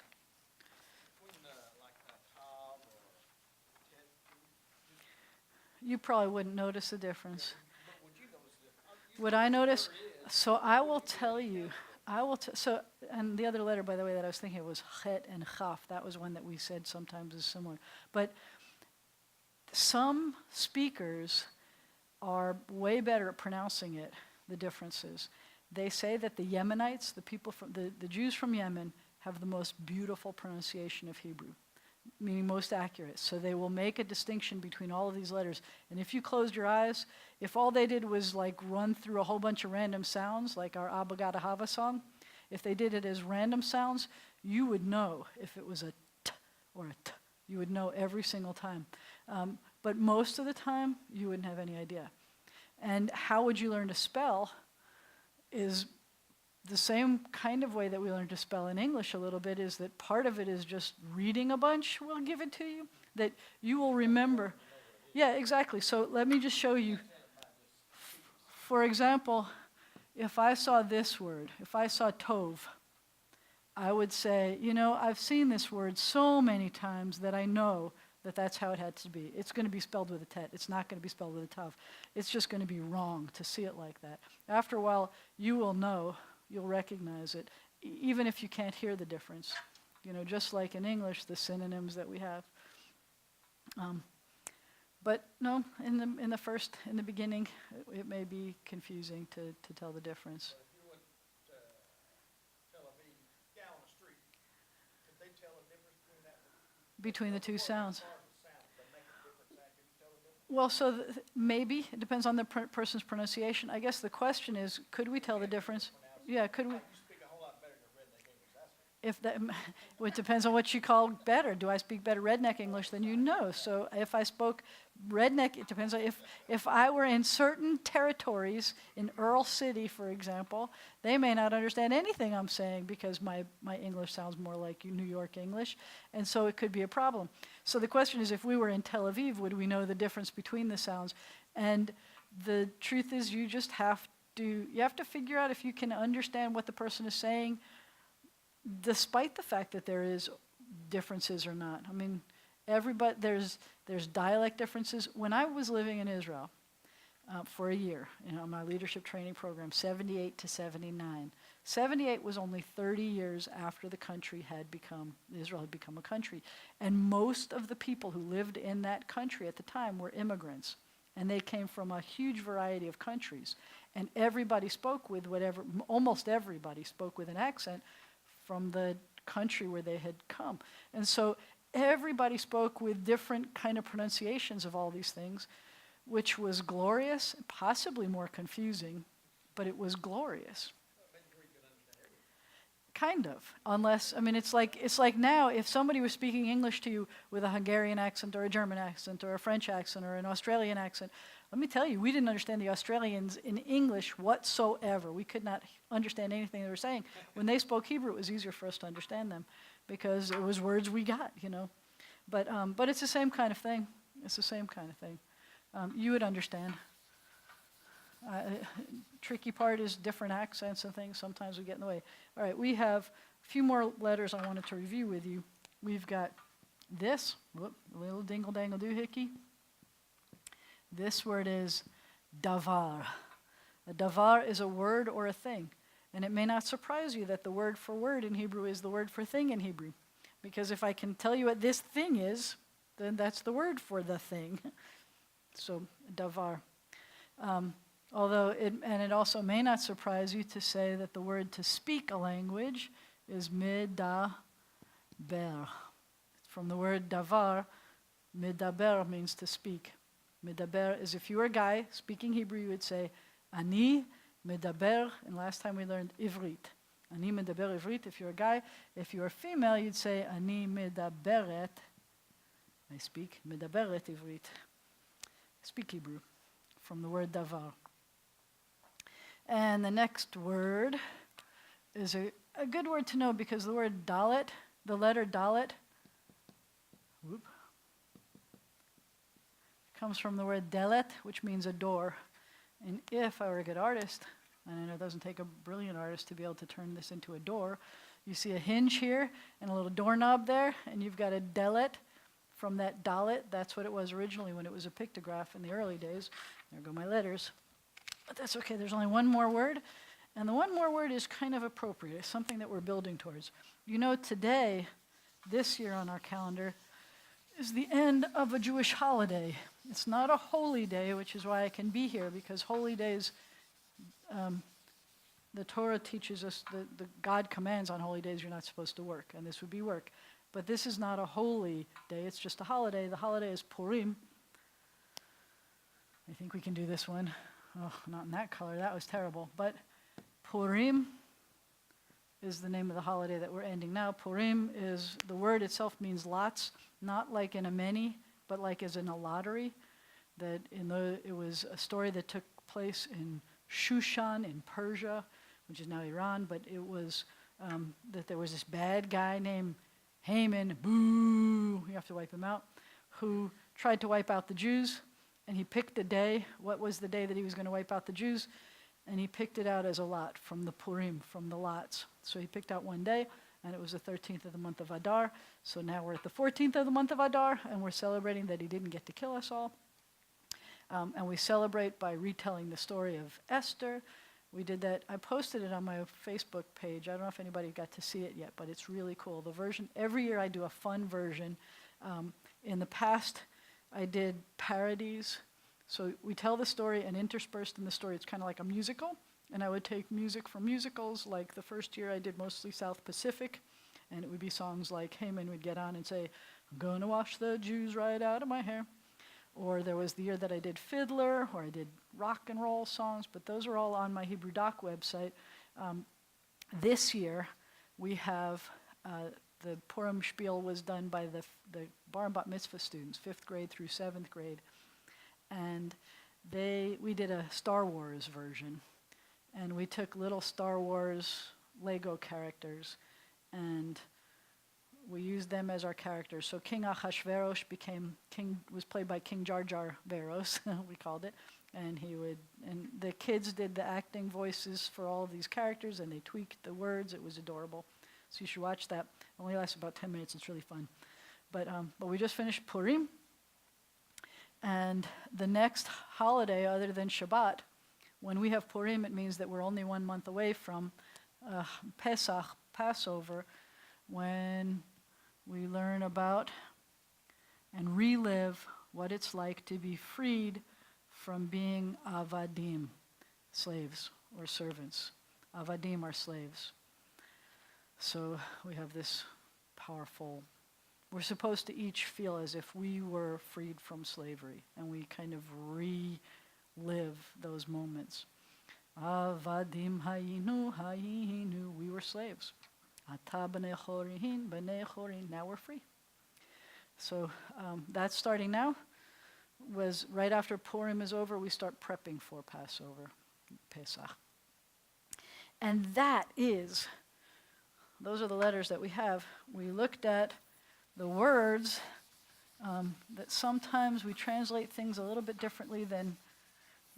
You probably wouldn't notice the difference. Would I notice? So I will tell you. And the other letter, by the way, that I was thinking of was chet and chaf. That was one that we said sometimes is similar. But some speakers are way better at pronouncing it, the differences. They say that the Yemenites, the people from the Jews from Yemen, have the most beautiful pronunciation of Hebrew, meaning most accurate. So they will make a distinction between all of these letters. And if you closed your eyes, if all they did was like run through a whole bunch of random sounds, like our Abba Gada Hava song, if they did it as random sounds, you would know if it was a t or a t. You would know every single time. But most of the time, you wouldn't have any idea. And how would you learn to spell is the same kind of way that we learn to spell in English a little bit, is that part of it is just reading a bunch will give it to you, that you will remember. Yeah, exactly. So let me just show you. For example, if I saw this word, if I saw tov, I would say, I've seen this word so many times that I know that that's how it had to be. It's going to be spelled with a tet. It's not going to be spelled with a tav. It's just going to be wrong to see it like that. After a while, you will know, you'll recognize it, even if you can't hear the difference. Just like in English, the synonyms that we have. But no, in the beginning, it may be confusing to tell the difference. If you went to Tel Aviv, down the street, could they tell the difference between that? Between the two sounds. They make a different sound. Can you tell the difference? Well, so maybe. It depends on the person's pronunciation. I guess the question is, could we tell the difference? Yeah, could we? You speak a whole lot better if that, well, it depends on what you call better. Do I speak better redneck English than you? No. So if I spoke redneck, it depends on if I were in certain territories in Earl City, for example, they may not understand anything I'm saying because my English sounds more like New York English, and so it could be a problem. So the question is, if we were in Tel Aviv, would we know the difference between the sounds? And the truth is, you have to figure out if you can understand what the person is saying, despite the fact that there is differences or not. I mean, everybody, there's dialect differences. When I was living in Israel for a year, my leadership training program, 78 to 79. 78 was only 30 years after Israel had become a country. And most of the people who lived in that country at the time were immigrants. And they came from a huge variety of countries. And everybody spoke with almost everybody spoke with an accent from the country where they had come. And so everybody spoke with different kind of pronunciations of all these things, which was glorious, possibly more confusing, but it was glorious. Kind of, unless, it's like now, if somebody was speaking English to you with a Hungarian accent or a German accent or a French accent or an Australian accent, let me tell you, we didn't understand the Australians in English whatsoever. We could not understand anything they were saying. When they spoke Hebrew, it was easier for us to understand them because it was words we got, But it's the same kind of thing. It's the same kind of thing. You would understand. Tricky part is different accents and things. Sometimes we get in the way. All right, we have a few more letters I wanted to review with you. We've got this, little dingle-dangle doohickey. This word is davar. A davar is a word or a thing. And it may not surprise you that the word for word in Hebrew is the word for thing in Hebrew. Because if I can tell you what this thing is, then that's the word for the thing. So, davar. Although it also may not surprise you to say that the word to speak a language is medaber. From the word davar, medaber means to speak. Medaber is, if you were a guy speaking Hebrew, you would say, Ani medaber, and last time we learned Ivrit. Ani medaber Ivrit, if you're a guy. If you're a female, you'd say, Ani medaberet, I speak, medaberet Ivrit. Speak Hebrew, from the word davar. And the next word is a good word to know because the word dalet, the letter dalet, comes from the word delet, which means a door. And if I were a good artist, and I know it doesn't take a brilliant artist to be able to turn this into a door, you see a hinge here and a little doorknob there, and you've got a delet from that dalet. That's what it was originally when it was a pictograph in the early days. There go my letters. But that's okay, there's only one more word, and the one more word is kind of appropriate. It's something that we're building towards. Today, this year on our calendar, is the end of a Jewish holiday. It's not a holy day, which is why I can be here, because holy days, the Torah teaches us, the God commands on holy days you're not supposed to work, and this would be work. But this is not a holy day, it's just a holiday. The holiday is Purim. I think we can do this one. Oh, not in that color, that was terrible. But Purim is the name of the holiday that we're ending now. Purim is, the word itself means lots, not like in a many, but like as in a lottery. That it was a story that took place in Shushan in Persia, which is now Iran, but it was that there was this bad guy named Haman, boo, you have to wipe him out, who tried to wipe out the Jews. And he picked a day. What was the day that he was going to wipe out the Jews? And he picked it out as a lot from the Purim, from the lots. So he picked out one day, and it was the 13th of the month of Adar. So now we're at the 14th of the month of Adar, and we're celebrating that he didn't get to kill us all. And we celebrate by retelling the story of Esther. We did that. I posted it on my Facebook page. I don't know if anybody got to see it yet, but it's really cool. The version, every year I do a fun version. In the past, I did parodies. So we tell the story, and interspersed in the story, it's kind of like a musical. And I would take music from musicals. Like the first year I did mostly South Pacific. And it would be songs like Haman would get on and say, I'm going to wash the Jews right out of my hair. Or there was the year that I did Fiddler, or I did rock and roll songs. But those are all on my Hebrew Doc website. This year we have the Purim spiel was done by the Bar and Bat Mitzvah students, 5th grade through 7th grade. And we did a Star Wars version. And we took little Star Wars Lego characters and we used them as our characters. So King Ahasuerus was played by King Jar Jar Veros, we called it. And the kids did the acting voices for all of these characters and they tweaked the words. It was adorable. So you should watch that. It only lasts about 10 minutes. It's really fun. But we just finished Purim. And the next holiday other than Shabbat, when we have Purim, it means that we're only 1 month away from Pesach, Passover, when we learn about and relive what it's like to be freed from being avadim, slaves or servants. Avadim are slaves. So we have this powerful, we're supposed to each feel as if we were freed from slavery, and we kind of relive those moments. Avadim hayinu, we were slaves. Ata b'nei chorin, now we're free. So that's starting now. Was right after Purim is over, we start prepping for Passover, Pesach. And those are the letters that we have. We looked at the words that sometimes we translate things a little bit differently than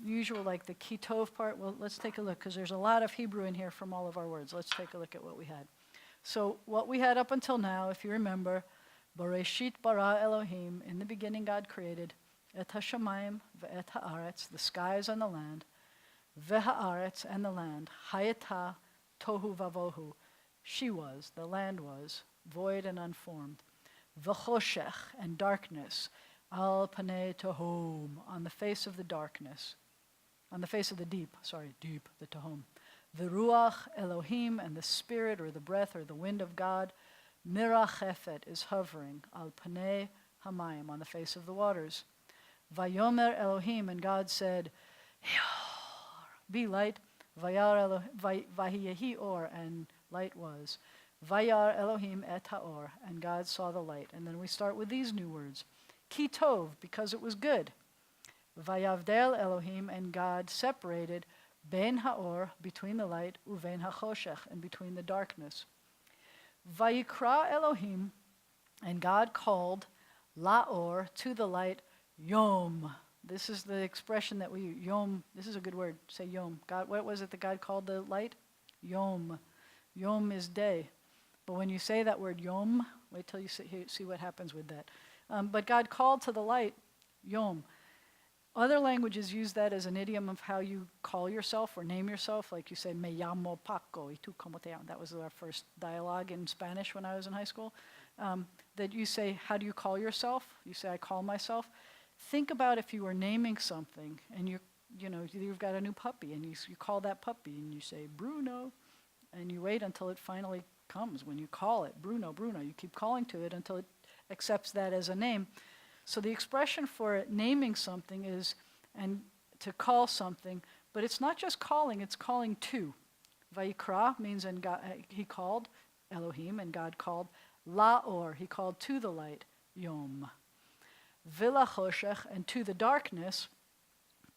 usual, like the kitov part. Well, let's take a look, because there's a lot of Hebrew in here from all of our words. Let's take a look at what we had. So what we had up until now, if you remember, Bereshit bara Elohim, in the beginning God created, et hashamayim ve'et haaretz, the skies and the land, ve'haaretz, and the land, hayata tohu vavohu, she was, the land was, void and unformed, v'choshech, and darkness, al panei tohom, on the face of the darkness, on the face of the deep, the tohom, the ruach Elohim, and the spirit or the breath or the wind of God, mirachefet, is hovering, al panei hamayim, on the face of the waters. Vayomer Elohim, and God said, be light, vahiyehi or, and light was. Vayar Elohim et haor, and God saw the light. And then we start with these new words. Ki tov, because it was good. Vayavdel Elohim, and God separated ben haor, between the light, uven hachoshech, and between the darkness. Vayikra Elohim, and God called laor, to the light, Yom. This is the expression that we, Yom, this is a good word, say Yom. God, what was it that God called the light? Yom. Yom is day. But when you say that word Yom, wait till you see what happens with that. But God called to the light Yom. Other languages use that as an idiom of how you call yourself or name yourself. Like you say, me llamo Paco, y tú cómo te llamas. That was our first dialogue in Spanish when I was in high school. That you say, how do you call yourself? You say, I call myself. Think about if you were naming something and you've got a new puppy and you call that puppy and you say, Bruno, and you wait until it finally comes. When you call it, Bruno, Bruno, you keep calling to it until it accepts that as a name. So the expression for it, naming something, is and to call something, but it's not just calling, it's calling to. Vayikra means and God, he called Elohim, and God called Laor, he called to the light, Yom. Vilachoshech, and to the darkness,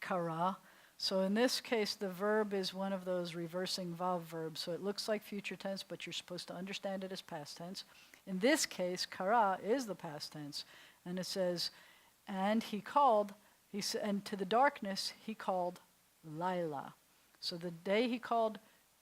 Kara. So in this case, the verb is one of those reversing vav verbs. So it looks like future tense, but you're supposed to understand it as past tense. In this case, Kara is the past tense. And it says, and he called, and to the darkness he called Laila. So the day he called,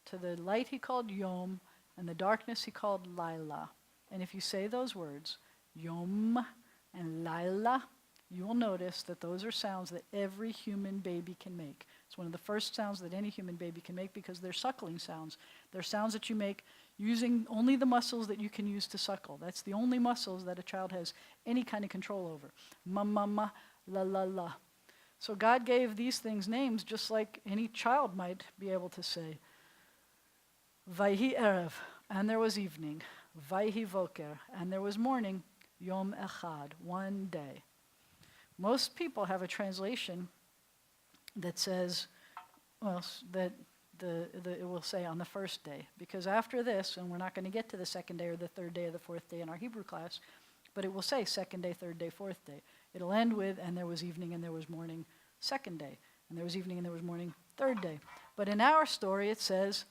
to the light he called Yom, and the darkness he called Laila. And if you say those words, Yom and Laila, you will notice that those are sounds that every human baby can make. It's one of the first sounds that any human baby can make because they're suckling sounds. They're sounds that you make using only the muscles that you can use to suckle. That's the only muscles that a child has any kind of control over. Ma, ma, ma, la, la, la. So God gave these things names just like any child might be able to say. Vayhi erev, and there was evening. Vayhi voker, and there was morning. Yom echad, one day. Most people have a translation that says, well, that it will say on the first day. Because after this, and we're not going to get to the second day or the third day or the fourth day in our Hebrew class, but it will say second day, third day, fourth day. It'll end with, and there was evening and there was morning, second day. And there was evening and there was morning, third day. But in our story, it says,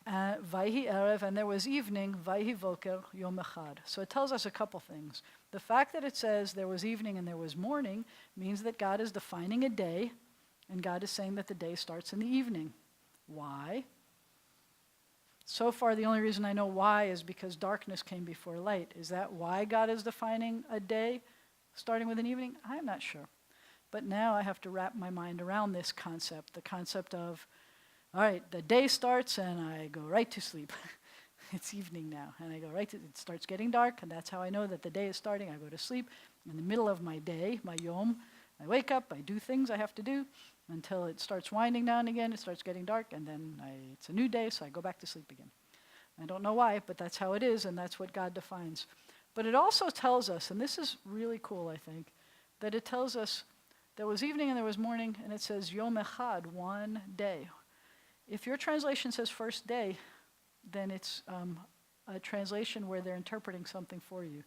Vayhi erev, and there was evening, Vayhi voker, yom echad. So it tells us a couple things. The fact that it says there was evening and there was morning means that God is defining a day, and God is saying that the day starts in the evening. Why? So far, the only reason I know why is because darkness came before light. Is that why God is defining a day starting with an evening? I'm not sure. But now I have to wrap my mind around this concept, the concept of, all right, the day starts and I go right to sleep. It's evening now, and I go right to, it starts getting dark, and that's how I know that the day is starting. I go to sleep. In the middle of my day, my yom, I wake up, I do things I have to do until it starts winding down again, it starts getting dark, and then it's a new day, so I go back to sleep again. I don't know why, but that's how it is, and that's what God defines. But it also tells us, and this is really cool, I think, that it tells us there was evening and there was morning, and it says Yom Echad, one day. If your translation says first day, then it's a translation where they're interpreting something for you.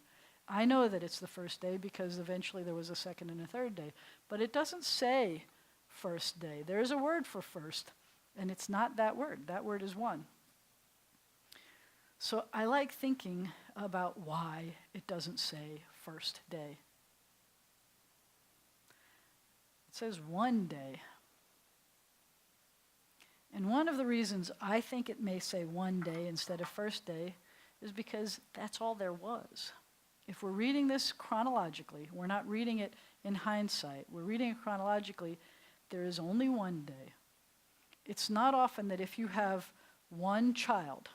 I know that it's the first day because eventually there was a second and a third day, but it doesn't say first day. There is a word for first, and it's not that word. That word is one. So I like thinking about why it doesn't say first day. It says one day. And one of the reasons I think it may say one day instead of first day is because that's all there was. If we're reading this chronologically, we're not reading it in hindsight, we're reading it chronologically, there is only one day. It's not often that if you have one child,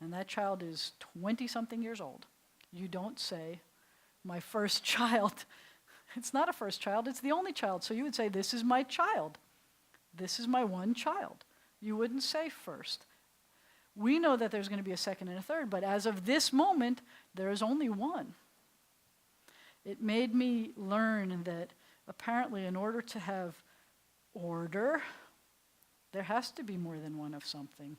and that child is 20-something years old, you don't say, my first child. It's not a first child, it's the only child. So you would say, this is my child. This is my one child. You wouldn't say first. We know that there's going to be a second and a third, but as of this moment, there is only one. It made me learn that apparently in order to have order, there has to be more than one of something.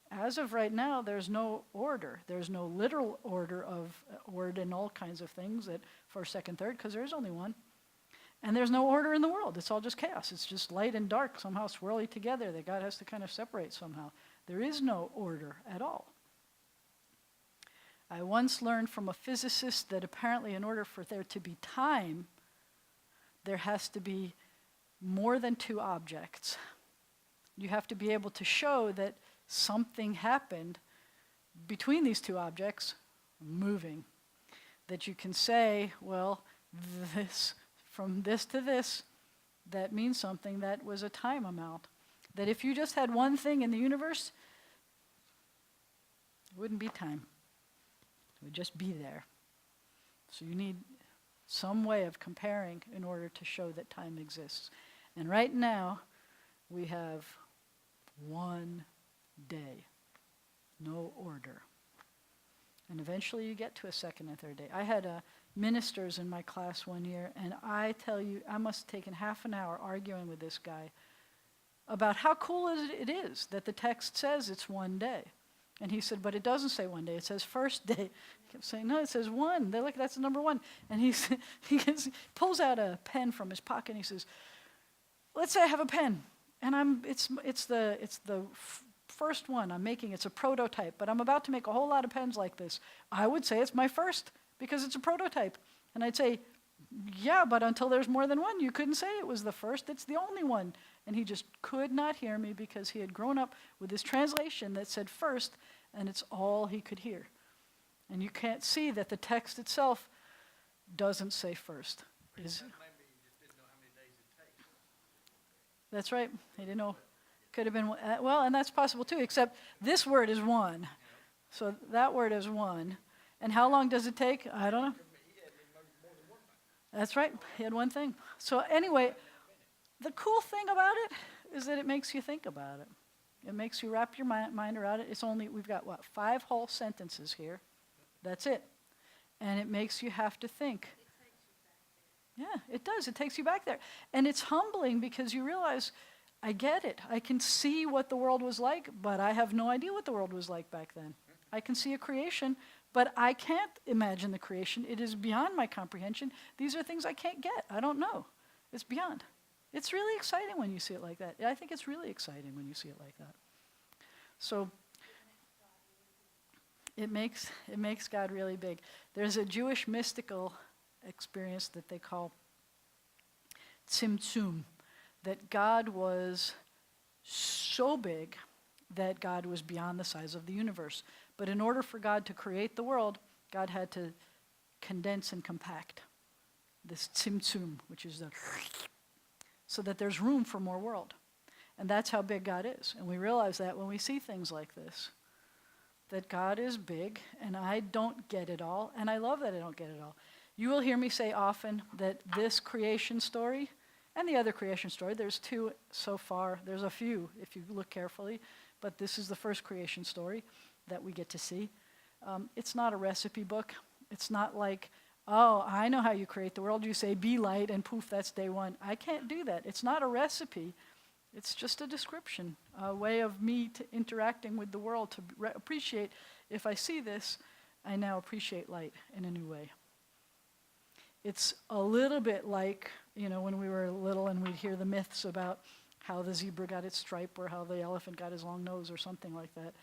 As of right now, there's no order. There's no literal order of word and all kinds of things that first, second, third, because there's only one. And there's no order in the world. It's all just chaos. It's just light and dark somehow swirly together that God has to kind of separate somehow. There is no order at all. I once learned from a physicist that apparently in order for there to be time, there has to be more than two objects. You have to be able to show that something happened between these two objects moving. That you can say, well, this, from this to this, that means something, that was a time amount. That if you just had one thing in the universe, it wouldn't be time. It would just be there. So you need some way of comparing in order to show that time exists. And right now, we have one day, no order. And eventually you get to a second and third day. I had ministers in my class one year, and I tell you, I must have taken half an hour arguing with this guy about how cool it is that the text says it's one day. And he said, but it doesn't say one day, it says first day. I kept saying, no, it says one. They're like, that's the number one. And he pulls out a pen from his pocket and he says, let's say I have a pen, and it's the first one I'm making. It's a prototype, but I'm about to make a whole lot of pens like this. I would say it's my first because it's a prototype. And I'd say, yeah, but until there's more than one, you couldn't say it was the first. It's the only one. And he just could not hear me because he had grown up with this translation that said first, and it's all he could hear. And you can't see that the text itself doesn't say first. Maybe you just didn't know how many days it takes. That's right. He didn't know. Could have been, well, and that's possible too, except this word is one. So that word is one. And how long does it take? I don't know. He had more than one thing. That's right. He had one thing. So anyway, the cool thing about it is that it makes you think about it. It makes you wrap your mind around it. It's only, we've got, 5 whole sentences here. That's it. And it makes you have to think. Yeah, it does. It takes you back there. And it's humbling because you realize I get it. I can see what the world was like, but I have no idea what the world was like back then. I can see a creation, but I can't imagine the creation. It is beyond my comprehension. These are things I can't get. I don't know. It's beyond. It's really exciting when you see it like that. I think it's really exciting when you see it like that. So it makes God really big. There's a Jewish mystical experience that they call tzimtzum, that God was so big that God was beyond the size of the universe. But in order for God to create the world, God had to condense and compact this tzimtzum, which is the so that there's room for more world. And that's how big God is. And we realize that when we see things like this, that God is big, and I don't get it all, and I love that I don't get it all. You will hear me say often that this creation story and the other creation story, there's two so far, there's a few if you look carefully, but this is the first creation story that we get to see. It's not a recipe book. It's not like, oh, I know how you create the world. You say, be light, and poof, that's day one. I can't do that. It's not a recipe. It's just a description, a way of me interacting with the world to appreciate, if I see this, I now appreciate light in a new way. It's a little bit like, when we were little and we'd hear the myths about how the zebra got its stripe or how the elephant got his long nose or something like that.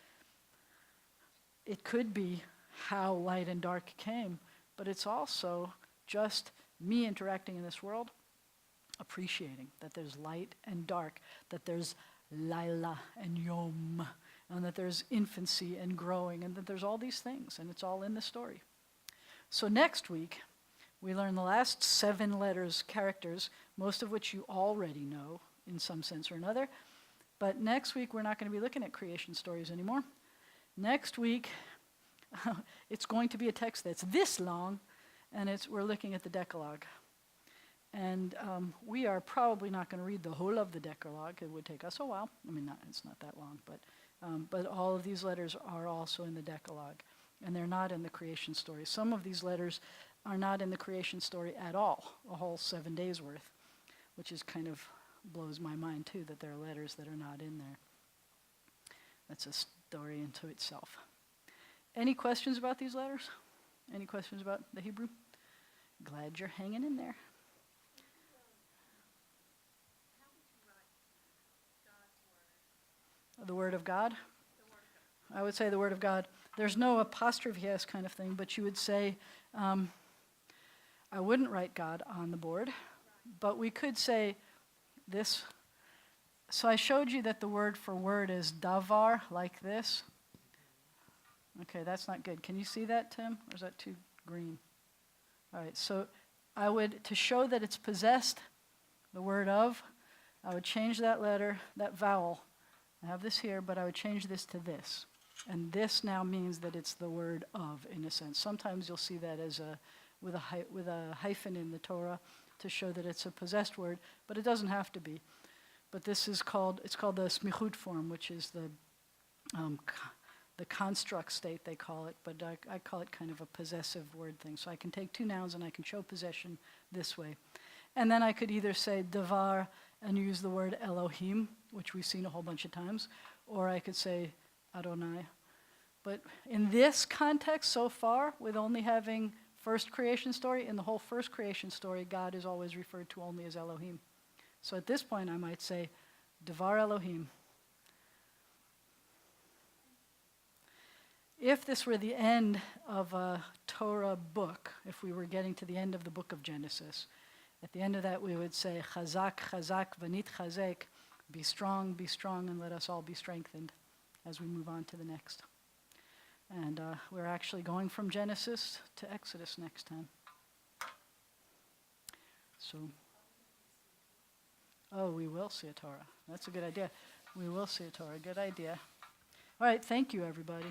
It could be how light and dark came, but it's also just me interacting in this world, appreciating that there's light and dark, that there's Laila and Yom, and that there's infancy and growing, and that there's all these things, and it's all in the story. So next week, we learn the last 7 characters, most of which you already know in some sense or another. But next week, we're not going to be looking at creation stories anymore. Next week, it's going to be a text that's this long, and we're looking at the Decalogue. And we are probably not going to read the whole of the Decalogue. It would take us a while. It's not that long, but all of these letters are also in the Decalogue, and they're not in the creation story. Some of these letters are not in the creation story at all, a whole 7 days worth, which is kind of blows my mind too, that there are letters that are not in there. That's a story into itself. Any questions about these letters? Any questions about the Hebrew? Glad you're hanging in there. The Word of God? I would say the Word of God. There's no apostrophe S kind of thing, but you would say, I wouldn't write God on the board, but we could say this. So I showed you that the word for word is davar, like this. Okay, that's not good. Can you see that, Tim? Or is that too green? All right, so I would, to show that it's possessed, the word of, I would change that letter, that vowel. I have this here, but I would change this to this. And this now means that it's the word of, in a sense. Sometimes you'll see that as with a hyphen in the Torah to show that it's a possessed word, but it doesn't have to be. But this is called the smichut form, which is the construct state, they call it, but I call it kind of a possessive word thing. So I can take 2 nouns and I can show possession this way. And then I could either say davar and use the word Elohim, which we've seen a whole bunch of times, or I could say Adonai. But in this context so far, with only having first creation story, in the whole first creation story, God is always referred to only as Elohim. So at this point, I might say, Devar Elohim. If this were the end of a Torah book, if we were getting to the end of the book of Genesis, at the end of that we would say, Chazak, Chazak, Vanit Chazek, be strong, and let us all be strengthened as we move on to the next. And we're actually going from Genesis to Exodus next time. So, we will see a Torah. That's a good idea. We will see a Torah. Good idea. All right, thank you, everybody.